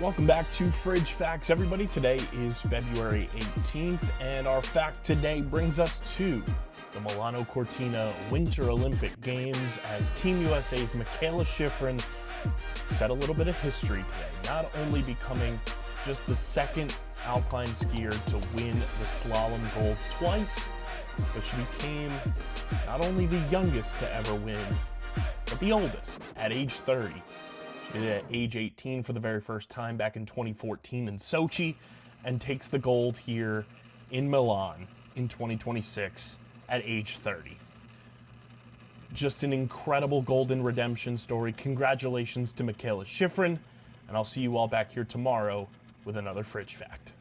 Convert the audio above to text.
Welcome back to Fridge Facts, everybody. Today is February 18th, and our fact today brings us to the Milano Cortina Winter Olympic Games as Team USA's Mikaela Shiffrin set a little bit of history today, not only becoming just the second alpine skier to win the slalom gold twice, but she became not only the youngest to ever win, but the oldest at age 30. She did it at age 18 for the very first time back in 2014 in Sochi, and takes the gold here in Milan in 2026 at age 30. Just an incredible golden redemption story. Congratulations to Mikaela Shiffrin, and I'll see you all back here tomorrow with another Fridge Fact.